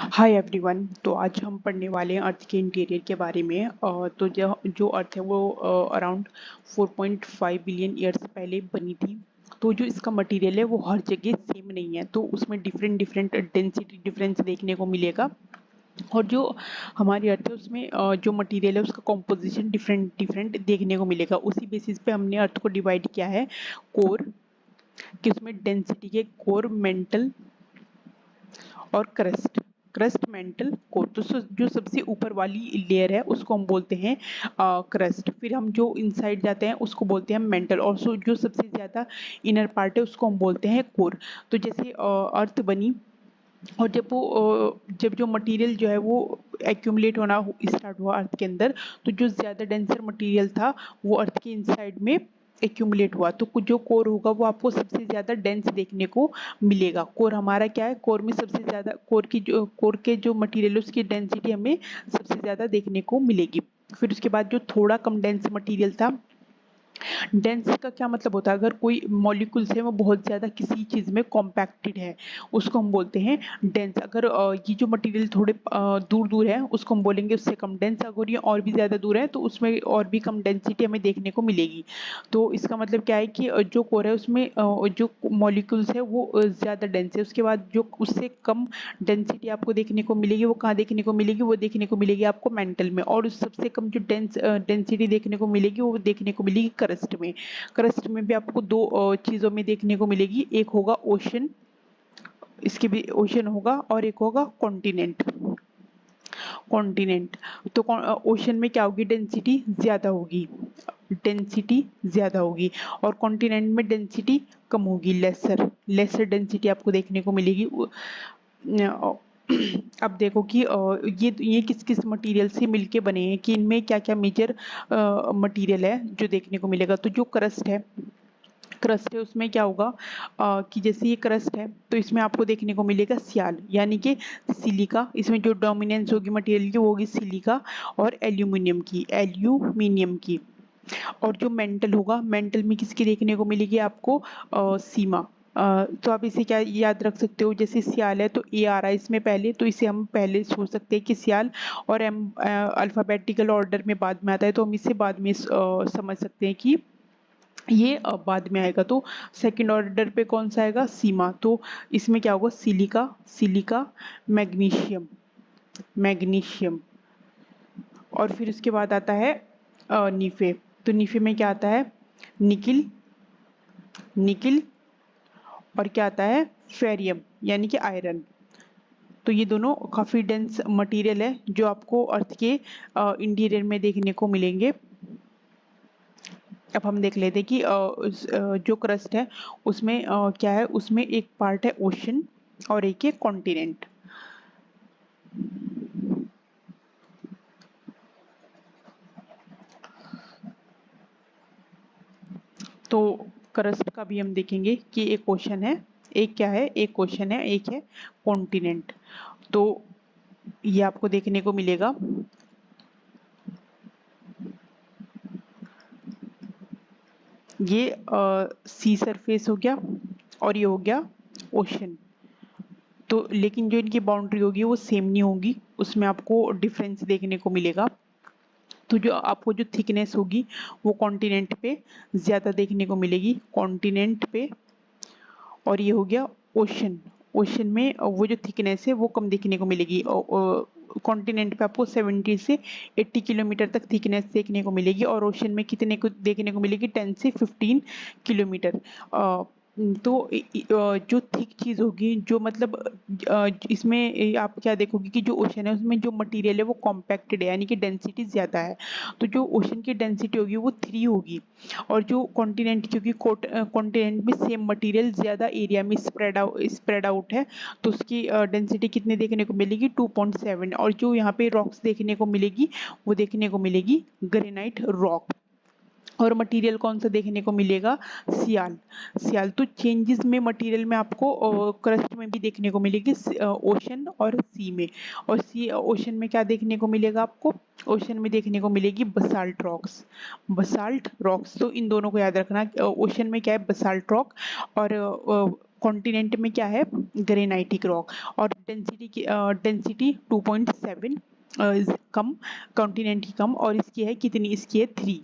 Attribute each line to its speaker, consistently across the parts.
Speaker 1: Hi everyone. तो आज हम पढ़ने वाले हैं अर्थ के इंटीरियर के बारे में। तो जो जो अर्थ है वो अराउंड 4.5 बिलियन ईयर्स पहले बनी थी। तो जो इसका मटेरियल है वो हर जगह सेम नहीं है, तो उसमें डिफरेंट डिफरेंट डेंसिटी डिफरेंस देखने को मिलेगा। और जो हमारी अर्थ है उसमें जो मटेरियल है उसका कॉम्पोजिशन डिफरेंट डिफरेंट देखने को मिलेगा। उसी बेसिस पे हमने अर्थ को डिवाइड किया है कोर, कि उसमें डेंसिटी के कोर, मेंटल और क्रस्ट। Crust, mental, core. तो जो सबसे ऊपर वाली लेयर है उसको हम बोलते हैं क्रस्ट। फिर हम जो इनसाइड जाते हैं उसको बोलते हैं मेंटल, और जो सबसे ज्यादा इनर पार्ट है उसको हम बोलते हैं कोर। तो जैसे अर्थ बनी, और जब जो मटेरियल जो है वो एक्यूमुलेट होना स्टार्ट हुआ अर्थ के अंदर, तो जो ज़्यादा डेंसर मटेरियल था वो अर्थ के इनसाइड में एक्यूमुलेट हुआ। तो जो कोर होगा वो आपको सबसे ज़्यादा डेंस देखने को मिलेगा। कोर हमारा क्या है, कोर में सबसे ज़्यादा कोर के जो मटेरियल है उसकी डेंसिटी हमें सबसे ज़्यादा देखने को मिलेगी। फिर उसके बाद जो थोड़ा कम डेंस मटेरियल था, डेंस का क्या मतलब होता है, अगर कोई मॉलिक्यूल्स है वो बहुत ज़्यादा किसी चीज़ में कॉम्पैक्टेड है उसको हम बोलते हैं डेंस। अगर ये जो मटेरियल थोड़े दूर दूर है उसको हम बोलेंगे उससे कम डेंस। अगर ये और भी ज़्यादा दूर है तो उसमें और भी कम डेंसिटी हमें देखने को मिलेगी। तो इसका मतलब क्या है कि जो कोर है उसमें जो मॉलिक्यूल्स है वो ज़्यादा डेंस है। उसके बाद जो उससे कम डेंसिटी आपको देखने को मिलेगी वो कहाँ देखने को मिलेगी, वो देखने को मिलेगी आपको मेंटल में। और उस सबसे कम जो डेंसिटी देखने को मिलेगी वो देखने को मिलेगी क्रस्ट में। क्रस्ट में भी आपको दो चीज़ों में देखने को मिलेगी, एक होगा ओशन, इसके भी ओशन होगा, और एक होगा कॉन्टिनेंट। कॉन्टिनेंट तो ओशन में क्या होगी, डेंसिटी ज़्यादा होगी, डेंसिटी ज़्यादा होगी। और कॉन्टिनेंट में डेंसिटी कम होगी, लेसर लेसर डेंसिटी आपको देखने को मिलेगी। अब देखो कि ये किस किस मटेरियल से मिलके बने हैं, कि इनमें क्या क्या मेजर मटेरियल है जो देखने को मिलेगा। तो जो क्रस्ट है उसमें क्या होगा कि जैसे ये क्रस्ट है तो इसमें आपको देखने को मिलेगा सियाल, यानी कि सिलिका। इसमें जो डोमिनेंस होगी मटेरियल की वो होगी सिलिका और एल्यूमिनियम की। और जो मेंटल होगा, मेंटल में किसकी देखने को मिलेगी आपको, सीमा। तो आप इसे क्या याद रख सकते हो, जैसे सियाल है तो ए आ रहा है इसमें पहले, तो इसे हम पहले सोच सकते हैं कि सियाल। और एम अल्फाबेटिकल ऑर्डर में बाद में आता है, तो हम इसे बाद में समझ सकते हैं कि ये बाद में आएगा। तो सेकंड ऑर्डर पे कौन सा आएगा, सीमा। तो इसमें क्या होगा, सिलिका, सिलिका, मैग्नीशियम, मैग्नीशियम। और फिर उसके बाद आता है नीफे। तो नीफे में क्या आता है, निकिल, निकिल। और क्या आता है, फेरियम, यानी कि आयरन। तो ये दोनों काफ़ी डेंस मटेरियल है जो आपको अर्थ के इंटीरियर में देखने को मिलेंगे। अब हम देख लेते हैं कि जो क्रस्ट है उसमें क्या है, उसमें एक पार्ट है ओशन और एक है कॉन्टिनेंट। तो क्रस्ट का भी हम देखेंगे कि एक ओशन है, एक क्या है, एक ओशन है, एक है कॉन्टिनेंट। तो ये आपको देखने को मिलेगा। ये सी सरफेस हो गया और ये हो गया ओशन। तो लेकिन जो इनकी बाउंड्री होगी वो सेम नहीं होगी, उसमें आपको डिफरेंस देखने को मिलेगा। तो जो आपको जो थिकनेस होगी वो कॉन्टिनेंट पे ज़्यादा देखने को मिलेगी, कॉन्टिनेंट पे। और ये हो गया ओशन। ओशन में वो जो थिकनेस है वो कम देखने को मिलेगी। कॉन्टिनेंट पे आपको 70 से 80 किलोमीटर तक थिकनेस देखने को मिलेगी, और ओशन में कितने को देखने को मिलेगी, 10 से 15 किलोमीटर। तो जो थिक चीज़ होगी, जो मतलब इसमें आप क्या देखोगे कि जो ओशन है उसमें जो मटेरियल है वो कॉम्पैक्टेड है, यानी कि डेंसिटी ज़्यादा है। तो जो ओशन की डेंसिटी होगी वो 3 होगी। और जो कॉन्टिनेंट, क्योंकि कॉन्टिनेंट में सेम मटेरियल ज़्यादा एरिया में स्प्रेड आउट है, तो उसकी डेंसिटी कितने देखने को मिलेगी, 2.7। और जो यहाँ पे रॉक्स देखने को मिलेगी वो देखने को मिलेगी ग्रेनाइट रॉक। और मटेरियल कौन सा देखने को मिलेगा, सियाल। सियाल तो चेंजेस में मटेरियल में आपको क्रस्ट में भी देखने को मिलेगी, ओशन और सी में। और सी ओशन में क्या देखने को मिलेगा आपको, ओशन में देखने को मिलेगी बसाल्ट रॉक्स, बसाल्ट रॉक्स। तो इन दोनों को याद रखना, ओशन में क्या है, बसाल्ट रॉक, और कॉन्टिनेंट में क्या है, ग्रेनाइटिक रॉक, और डेंसिटी 2.7 कम, कॉन्टिनेंट की कम, और इसकी है कितनी, इसकी है 3।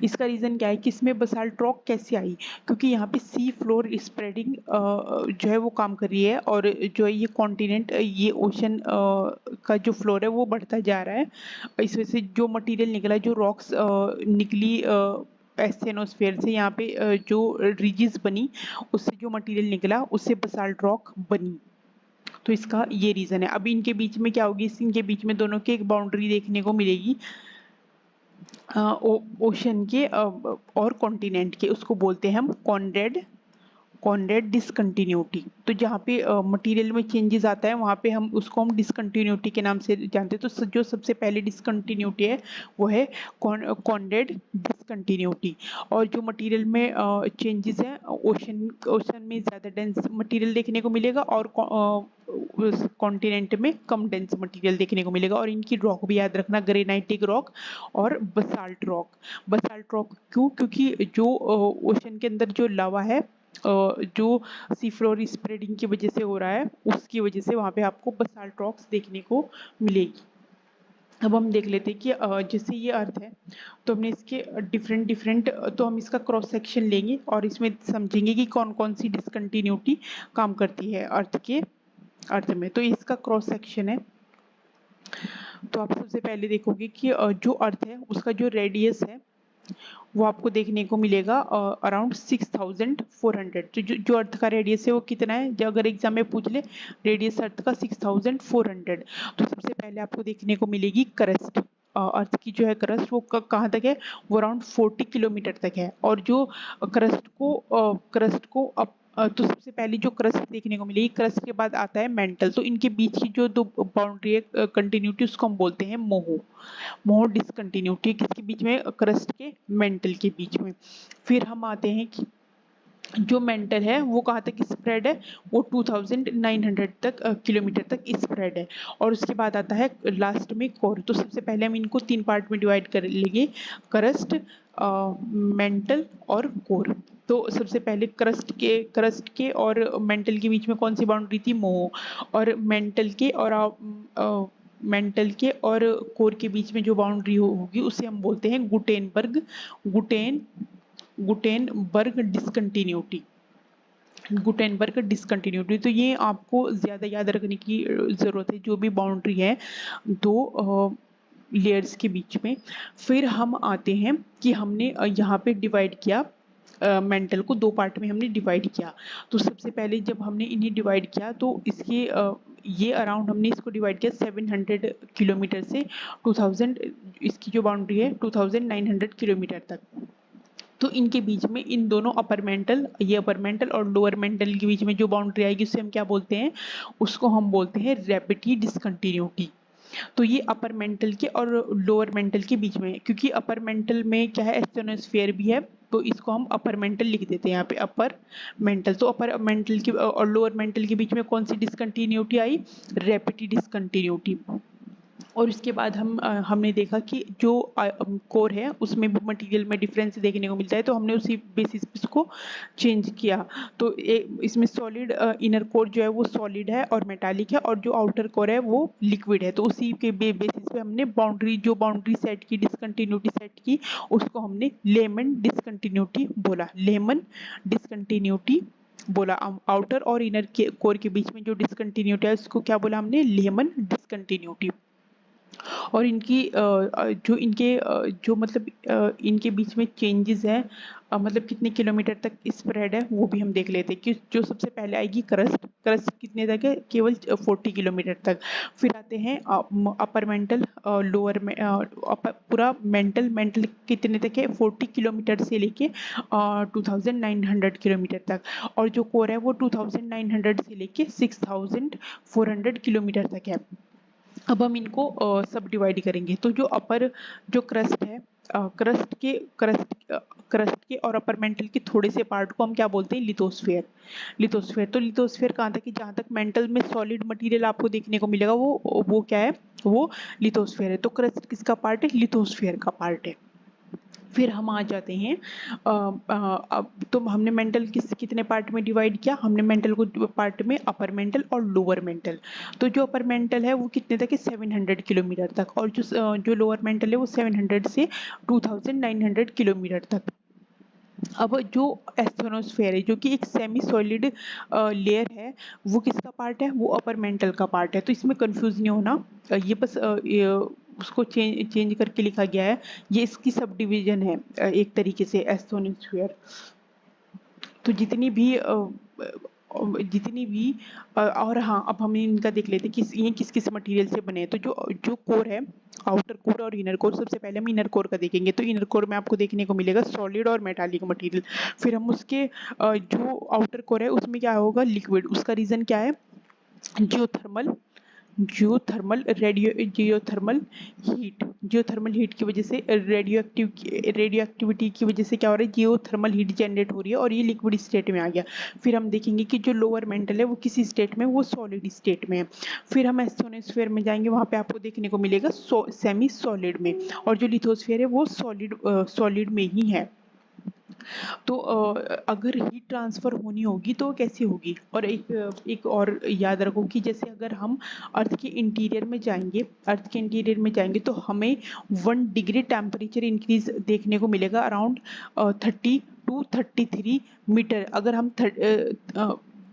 Speaker 1: इसका रीजन क्या है कि इसमें बसाल्ट रॉक कैसे आई, क्योंकि यहाँ पे सी फ्लोर स्प्रेडिंग जो है वो काम कर रही है, और जो है ये कॉन्टिनेंट, ये ओशन का जो फ्लोर है वो बढ़ता जा रहा है। इस वजह से जो मटेरियल निकला, जो रॉक्स निकली एस्टेनोस्फेयर से, यहाँ पे जो रिजिस बनी, उससे जो मटेरियल निकला उससे बसाल्ट रॉक बनी। तो इसका ये रीजन है। अभी इनके बीच में क्या होगी, इनके बीच में दोनों की एक बाउंड्री देखने को मिलेगी ओशन के और कॉन्टिनेंट के, उसको बोलते हैं हम कॉनरेड डिसकंटिन्यूटी। तो जहाँ पे मटेरियल में चेंजेस आता है वहाँ पे हम उसको डिसकंटिन्यूटी के नाम से जानते हैं। तो जो सबसे पहले डिसकंटिन्यूटी है वो है कॉनरेड डिसकंटिन्यूटी। और जो मटेरियल में चेंजेस हैं, ओशन में ज़्यादा डेंस मटेरियल देखने को मिलेगा, और कॉन्टिनेंट में कम डेंस मटेरियल देखने को मिलेगा। और इनकी रॉक भी याद रखना, ग्रेनाइटिक रॉक और बसाल्ट रॉक। बसाल्ट रॉक क्यों, क्योंकि जो ओशन के अंदर जो लावा है, जो सी फ्लोर स्प्रेडिंग की वजह से हो रहा है, उसकी वजह से वहाँ पे आपको बसाल्ट रॉक्स देखने को मिलेगी। अब हम देख लेते हैं कि जैसे ये अर्थ है, तो हमने इसके डिफरेंट तो हम इसका क्रॉस सेक्शन लेंगे और इसमें समझेंगे कि कौन कौन सी डिसकंटिन्यूटी काम करती है अर्थ में। तो इसका क्रॉस सेक्शन है, तो आप सबसे पहले देखोगे कि जो अर्थ है उसका जो रेडियस है वो आपको देखने को मिलेगा अराउंड 6400। तो जो अर्थ का रेडियस है वो कितना है, जब अगर एग्जाम में पूछ ले रेडियस अर्थ का 6400, तो सबसे पहले आपको देखने को मिलेगी क्रस्ट। अर्थ की जो है क्रस्ट वो कहाँ तक है, वो अराउंड 40 किलोमीटर तक है। और जो क्रस्ट को तो सबसे पहले जो क्रस्ट देखने को मिलेगी, क्रस्ट के बाद आता है मेंटल। तो इनके बीच की जो दो बाउंड्री है कंटिन्यूटी, उसको हम बोलते हैं मोह डिसकंटिन्यूटी, किसके बीच में, क्रस्ट के मेंटल के बीच में। फिर हम आते हैं कि जो मेंटल है वो कहाँ तक स्प्रेड है, वो 2900 तक किलोमीटर तक स्प्रेड है। और उसके बाद आता है लास्ट में कोर। तो सबसे पहले हम इनको 3 पार्ट में डिवाइड कर लेंगे, क्रस्ट, मेंटल और कोर। तो सबसे पहले क्रस्ट के और मेंटल के बीच में कौन सी बाउंड्री थी, मोह। और मेंटल के और कोर के बीच में जो बाउंड्री होगी उसे हम बोलते हैं गुटेनबर्ग डिसकंटिन्यूटी। तो ये आपको ज़्यादा याद रखने की ज़रूरत है, जो भी बाउंड्री है दो लेयर्स के बीच में। फिर हम आते हैं कि हमने यहाँ पे डिवाइड किया, मेंटल को 2 पार्ट में हमने डिवाइड किया। तो सबसे पहले जब हमने इन्हें डिवाइड किया तो इसके ये अराउंड हमने इसको डिवाइड किया 700 किलोमीटर से 2000, इसकी जो बाउंड्री है 2900 किलोमीटर तक। तो इनके बीच में इन दोनों अपर मेंटल और लोअर मेंटल के बीच में जो बाउंड्री आएगी उसे हम क्या बोलते हैं, उसको हम बोलते हैं रैपिड डिसकंटिन्यूटी। तो ये अपर मेंटल के और लोअर मेंटल के बीच में है, क्योंकि अपर मेंटल में क्या है, एस्टेनोस्फेयर भी है, तो इसको हम अपर मेंटल लिख देते हैं यहाँ पे, अपर मेंटल। तो अपर मेंटल के और लोअर मेंटल के बीच में कौन सी डिसकंटिन्यूटी आई, रैपिड डिसकंटिन्यूटी। और उसके बाद हमने देखा कि जो कोर है उसमें भी मटेरियल में डिफरेंस देखने को मिलता है, तो हमने उसी बेसिस पे इसको चेंज किया। तो इसमें सॉलिड इनर कोर जो है वो सॉलिड है और मेटालिक है, और जो आउटर कोर है वो लिक्विड है। तो उसी के बेसिस पे हमने बाउंड्री सेट की, डिसकंटिन्यूटी सेट की, उसको हमने लेमन डिसकंटिन्यूटी बोला। आउटर और इनर कोर के बीच में जो डिसकंटिन्यूटी है उसको क्या बोला हमने, लेमन डिसकंटिन्यूटी। और जो मतलब इनके बीच में चेंजेस हैं, मतलब कितने किलोमीटर तक स्प्रेड है वो भी हम देख लेते हैं। कि जो सबसे पहले आएगी क्रस्ट कितने तक है, केवल 40 किलोमीटर तक। फिर आते हैं अपर मेंटल, लोअर में पूरा मेंटल कितने तक है, 40 किलोमीटर से लेके 2900 किलोमीटर तक। और जो कोर है वो 2900 से लेके 6400 किलोमीटर तक है। अब हम इनको सब डिवाइड करेंगे। तो जो क्रस्ट है, क्रस्ट के और अपर मेंटल के थोड़े से पार्ट को हम क्या बोलते हैं, लिथोस्फेयर। तो लिथोस्फेयर कहाँ तक है, जहाँ तक मेंटल में सॉलिड मटेरियल आपको देखने को मिलेगा वो क्या है, वो लिथोस्फेयर है। तो क्रस्ट किसका पार्ट है, लिथोस्फेयर का पार्ट है। फिर हम आ जाते हैं अब तो हमने मेंटल कितने पार्ट में डिवाइड किया, हमने मेंटल को पार्ट में अपर मेंटल और लोअर मेंटल। तो जो अपर मेंटल है वो कितने तक है, 700 किलोमीटर तक, और जो लोअर मेंटल है वो 700 से 2900 किलोमीटर तक। अब जो एस्थेनोस्फेयर है जो कि एक सेमी सॉलिड लेयर है, वो किसका पार्ट है, वो अपर मेंटल का पार्ट है। तो इसमें कंफ्यूज नहीं होना, ये बस उसको चेंज करके लिखा गया है, ये इसकी सब डिवीजन है एक तरीके से एस्थेनोस्फेयर। तो जितनी भी और हाँ, अब हम इनका देख लेते हैं ये किस किस मटेरियल से बने हैं। तो जो जो कोर है, आउटर कोर और इनर कोर, सबसे पहले हम इनर कोर का देखेंगे। तो इनर कोर में आपको देखने को मिलेगा सॉलिड और मेटालिक मटेरियल। फिर हम उसके जो आउटर कोर है उसमें क्या होगा, लिक्विड। उसका रीजन क्या है, जियोथर्मल जियोथर्मल हीट की वजह से रेडियो एक्टिविटी की वजह से क्या हो रहा है, जियोथर्मल हीट जनरेट हो रही है और ये लिक्विड स्टेट में आ गया। फिर हम देखेंगे कि जो लोअर मेंटल है वो किसी स्टेट में, वो सॉलिड स्टेट में है। फिर हम एस्थेनोस्फेयर में जाएंगे, वहां पे आपको देखने को मिलेगा सेमी सॉलिड में, और जो लिथोस्फेयर है वो सॉलिड में ही है। तो अगर हीट ट्रांसफर होनी होगी तो कैसे होगी, और एक और याद रखो कि जैसे अगर हम अर्थ के इंटीरियर में जाएंगे तो हमें 1 डिग्री टेम्परेचर इंक्रीज देखने को मिलेगा, अराउंड 30 to 33 मीटर। अगर हम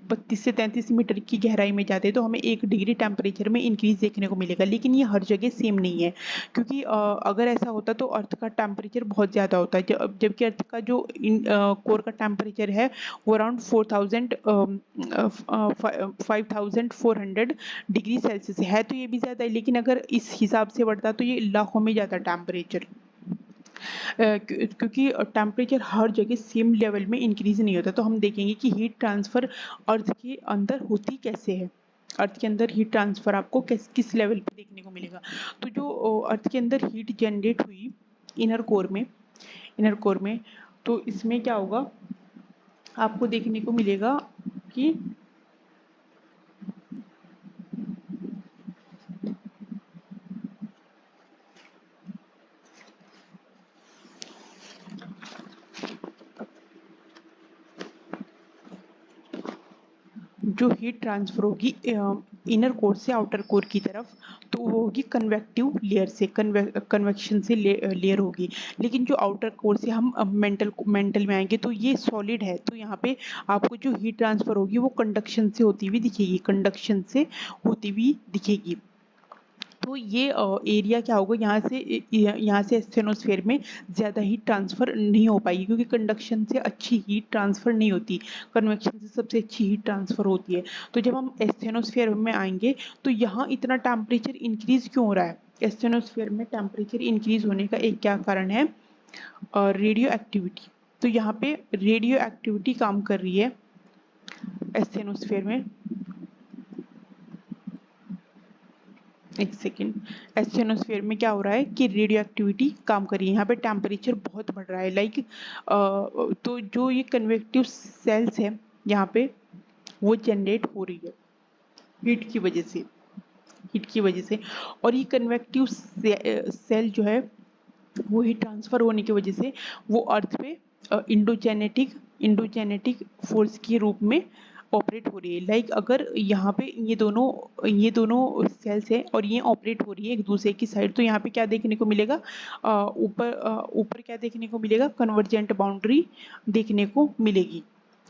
Speaker 1: 32 से 33 मीटर की गहराई में जाते हैं तो हमें 1 डिग्री टेम्परेचर में इंक्रीज देखने को मिलेगा। लेकिन ये हर जगह सेम नहीं है, क्योंकि अगर ऐसा होता तो अर्थ का टेम्परेचर बहुत ज़्यादा होता है, जबकि अर्थ का जो कोर का टेम्परेचर है वो अराउंड 5400 डिग्री सेल्सियस है। तो ये भी ज़्यादा है, लेकिन अगर इस हिसाब से बढ़ता तो ये लाखों में जाता टेम्परेचर, क्योंकि टेम्परेचर हर जगह सेम लेवल में इंक्रीज नहीं होता। तो हम देखेंगे कि हीट ट्रांसफर अर्थ के अंदर होती कैसे है। अर्थ के अंदर हीट ट्रांसफर आपको किस लेवल पे देखने को मिलेगा। तो जो अर्थ के अंदर हीट जनरेट हुई इनर कोर में, तो इसमें क्या होगा, आपको देखने को मिलेगा कि जो हीट ट्रांसफर होगी इनर कोर से आउटर कोर की तरफ, तो वो होगी कन्वेक्टिव लेयर से, कन्वेक्शन से लेयर होगी। लेकिन जो आउटर कोर से हम मेंटल में आएंगे तो ये सॉलिड है, तो यहाँ पे आपको जो हीट ट्रांसफर होगी वो कंडक्शन से होती हुई दिखेगी। तो ये एरिया क्या होगा, यहाँ से एस्थेनोस्फेयर में ज़्यादा हीट ट्रांसफ़र नहीं हो पाएगी, क्योंकि कंडक्शन से अच्छी हीट ट्रांसफ़र नहीं होती, कन्वेक्शन से सबसे अच्छी हीट ट्रांसफ़र होती है। तो जब हम एस्थेनोस्फेयर में आएंगे तो यहाँ इतना टेम्परेचर इंक्रीज क्यों हो रहा है, एस्थेनोस्फेयर में टेम्परेचर इंक्रीज होने का एक क्या कारण है, रेडियो एक्टिविटी। तो यहाँ पे रेडियो एक्टिविटी काम कर रही है एस्थेनोस्फेयर में। एक सेकेंड, एस्थेनोस्फेयर में क्या हो रहा है कि रेडियो एक्टिविटी काम कर रही है, यहाँ पे टेम्परेचर बहुत बढ़ रहा है, तो जो ये कन्वेक्टिव सेल्स है यहाँ पे वो जनरेट हो रही है हीट की वजह से। और ये कन्वेक्टिव सेल जो है वो हीट ट्रांसफर होने की वजह से वो अर्थ पे इंडोजेनेटिक फोर्स के रूप में ऑपरेट हो रही है। अगर यहाँ पे ये दोनों सेल्स हैं और ये ऑपरेट हो रही है एक दूसरे की साइड, तो यहाँ पे क्या देखने को मिलेगा, ऊपर क्या देखने को मिलेगा, कन्वर्जेंट बाउंड्री देखने को मिलेगी।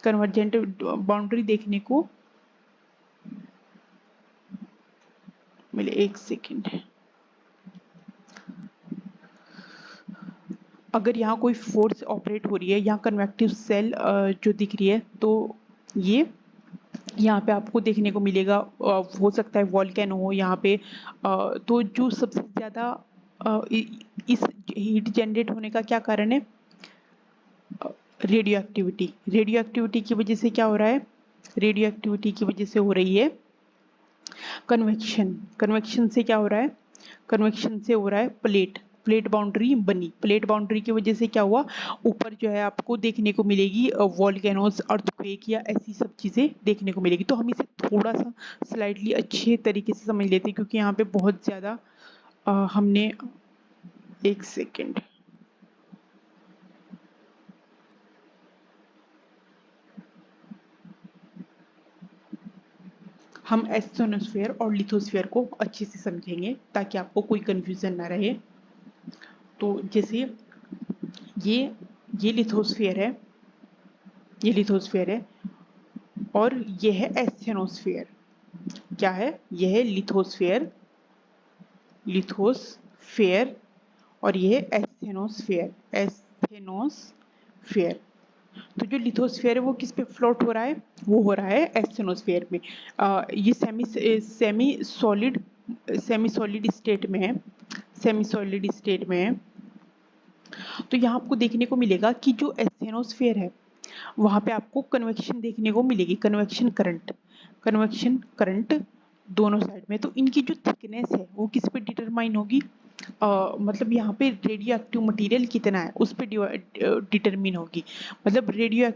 Speaker 1: कन्वर्जेंट बाउंड्री देखने को मिले, एक सेकेंड। अगर यहाँ कोई फोर्स ऑपरेट हो रही है, यहाँ कन्वेक्टिव सेल जो दिख रही है, तो ये यहाँ पे आपको देखने को मिलेगा, हो सकता है वॉल्केनो हो यहाँ पे। तो जो सबसे ज़्यादा इस हीट जनरेट होने का क्या कारण है, रेडियो एक्टिविटी की वजह से क्या हो रहा है, रेडियो एक्टिविटी की वजह से हो रही है कन्वेक्शन से क्या हो रहा है, कन्वेक्शन से हो रहा है प्लेट बाउंड्री बनी। प्लेट बाउंड्री की वजह से क्या हुआ, ऊपर जो है आपको देखने को मिलेगी वॉल्केनोस, अर्थक्वेक या ऐसी सब चीज़ें देखने को मिलेगी। तो हम इसे थोड़ा सा स्लाइडली अच्छे तरीके से समझ लेते हैं, क्योंकि यहाँ पे बहुत ज़्यादा हमने, एक सेकेंड, हम एस्टेनोस्फेयर और लिथोस्फेयर को अच्छे से समझेंगे ताकि आपको कोई कंफ्यूजन ना रहे। तो जैसे ये ये लिथोस्फेयर है, ये लिथोस्फेयर है और ये है एस्थेनोस्फेयर। क्या है? यह है लिथोस्फेयर, लिथोस्फेयर और ये है एस्थेनोस्फेयर, एस्थेनोस्फेयर। तो जो लिथोस्फेयर है वो किस पे फ्लोट हो रहा है? वो हो रहा है एस्थेनोस्फेयर में। ये सेमी सॉलिड स्टेट में है, सेमी सॉलिड स्टेट में है। तो यहाँ आपको देखने को मिलेगा कि जो एस्थेनोस्फेयर है वहां पे आपको कन्वेक्शन देखने को मिलेगी, कन्वेक्शन करंट, कन्वेक्शन करंट दोनों साइड में। तो इनकी जो थिकनेस है वो किस पे डिटरमाइन होगी? मतलब यहाँ पे रेडियो एक्टिव मटेरियल कितना है उस पे डिटरमिन होगी। मतलब रेडियो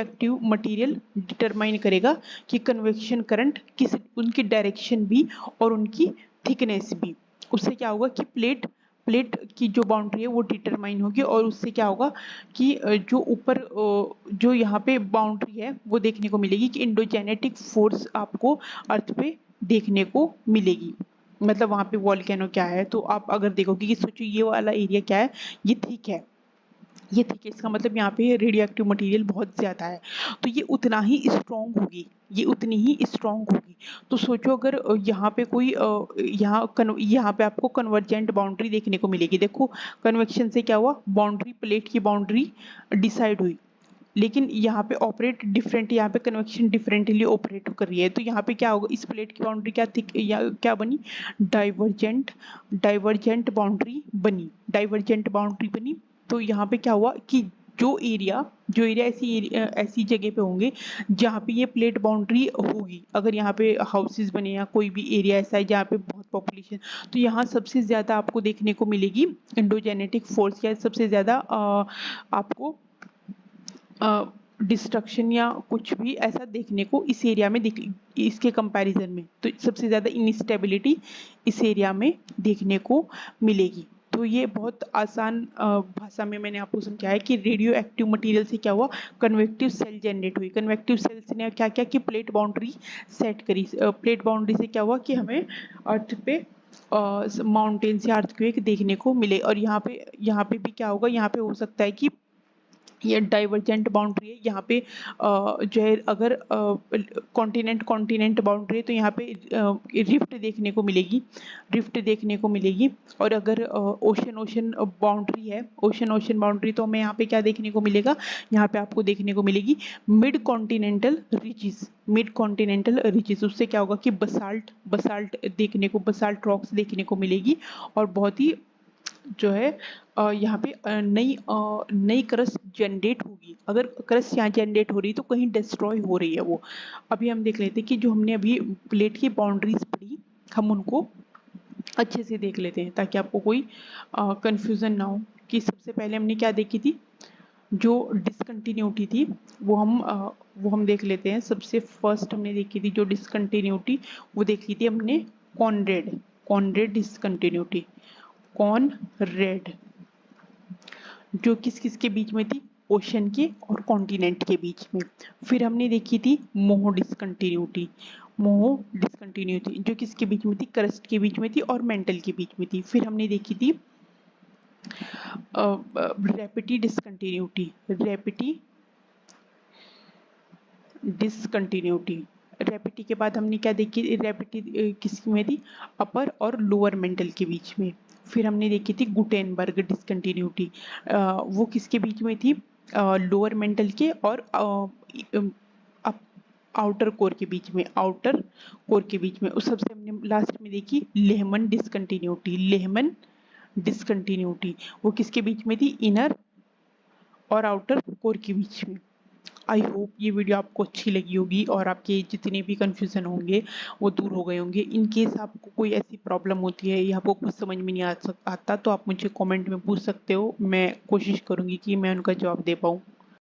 Speaker 1: एक्टिव मटेरियल डिटरमाइन करेगा कि कन्वेक्शन करंट किस, उनकी डायरेक्शन भी और उनकी थिकनेस भी। उससे क्या होगा कि प्लेट की जो बाउंड्री है वो डिटरमाइन होगी और उससे क्या होगा कि जो ऊपर जो यहाँ पे बाउंड्री है वो देखने को मिलेगी कि इंडोजेनेटिक फोर्स आपको अर्थ पे देखने को मिलेगी। मतलब वहां पे वॉल्केनो क्या है, तो आप अगर देखोगे कि सोचो ये वाला एरिया क्या है, ये थिक है, ये ठीक है, इसका मतलब यहाँ पे रेडियो एक्टिव मटेरियल बहुत ज्यादा है, तो ये उतना ही स्ट्रॉन्ग होगी, ये उतनी ही स्ट्रॉन्ग होगी। तो सोचो अगर यहाँ पे कोई यहाँ पे आपको कन्वर्जेंट बाउंड्री देखने को मिलेगी। देखो कन्वेक्शन से क्या हुआ, बाउंड्री, प्लेट की बाउंड्री डिसाइड हुई, लेकिन यहाँ पे ऑपरेट डिफरेंट, यहाँ पे कन्वेक्शन डिफरेंटली ऑपरेट कर रही है। तो यहाँ पे क्या होगा, इस प्लेट की बाउंड्री क्या थिक या क्या बनी, डाइवर्जेंट बाउंड्री बनी, डाइवर्जेंट बाउंड्री बनी। तो यहाँ पे क्या हुआ कि जो एरिया ऐसी जगह पे होंगे जहाँ पे ये प्लेट बाउंड्री होगी, अगर यहाँ पे हाउसेस बने या कोई भी एरिया ऐसा है जहाँ पे बहुत पॉपुलेशन, तो यहाँ सबसे ज्यादा आपको देखने को मिलेगी इंडोजेनेटिक फोर्स, या सबसे ज्यादा आपको डिस्ट्रक्शन या कुछ भी ऐसा देखने को इस एरिया में इसके कंपैरिजन में, तो सबसे ज्यादा इनस्टेबिलिटी इस एरिया में देखने को मिलेगी। तो ये बहुत आसान भाषा में मैंने आपको समझाया कि रेडियो एक्टिव मटेरियल से क्या हुआ, कन्वेक्टिव सेल जनरेट हुई। कन्वेक्टिव सेल्स ने क्या क्या कि प्लेट बाउंड्री सेट करी। प्लेट बाउंड्री से क्या हुआ कि हमें अर्थ पे माउंटेन से अर्थक्वेक देखने को मिले। और यहाँ पे भी क्या होगा, यहाँ पे हो सकता है कि ये डाइवर्जेंट बाउंड्री है, यहाँ पे जो है अगर कॉन्टिनेंट बाउंड्री है तो यहाँ पे रिफ्ट देखने को मिलेगी, रिफ्ट देखने को मिलेगी। और अगर ओशन बाउंड्री है, ओशन बाउंड्री, तो हमें यहाँ पे क्या देखने को मिलेगा, यहाँ पे आपको देखने को मिलेगी mid continental ridges, mid continental ridges. उससे क्या होगा कि बसाल्ट देखने को, बसाल्ट रॉक्स देखने को मिलेगी और बहुत ही जो है यहाँ पे नई क्रस्ट जनरेट होगी। अगर क्रस्ट यहाँ जनरेट हो रही है तो कहीं डिस्ट्रॉय हो रही है वो। अभी हम देख लेते हैं कि जो हमने अभी प्लेट की बाउंड्रीज पढ़ी, हम उनको अच्छे से देख लेते हैं ताकि आपको कोई कंफ्यूजन ना हो। कि सबसे पहले हमने क्या देखी थी, जो डिसकंटिन्यूटी थी वो हम देख लेते हैं। सबसे फर्स्ट हमने देखी थी जो डिसकंटिन्यूटी, वो देखी थी हमने कॉनरेड डिसकंटिन्यूटी, कॉनरेड, जो किस के बीच में थी, ओशन के और कॉन्टिनेंट के बीच में। फिर हमने देखी थी मोह डिसकंटिन्यूटी, जो किसके बीच में थी, क्रस्ट के बीच में थी और मेंटल के बीच में थी। फिर हमने देखी थी रैपिडी डिसकंटिन्यूटी, रैपिडी के बाद हमने क्या देखी, रैपिडी किसकी में थी, अपर और लोअर मेंटल के बीच में। फिर हमने देखी थी गुटेनबर्ग डिसकंटिन्यूटी, वो किसके बीच में थी, लोअर मेंटल के और आउटर कोर के बीच में, आउटर कोर के बीच में। उस सबसे हमने लास्ट में देखी लेहमन डिसकंटिन्यूटी, वो किसके बीच में थी, इनर और आउटर कोर के बीच में। आई होप ये वीडियो आपको अच्छी लगी होगी और आपके जितने भी कन्फ्यूजन होंगे वो दूर हो गए होंगे। इन केस आपको कोई ऐसी प्रॉब्लम होती है या आपको कुछ समझ में नहीं आता तो आप मुझे कमेंट में पूछ सकते हो, मैं कोशिश करूंगी कि मैं उनका जवाब दे पाऊँ।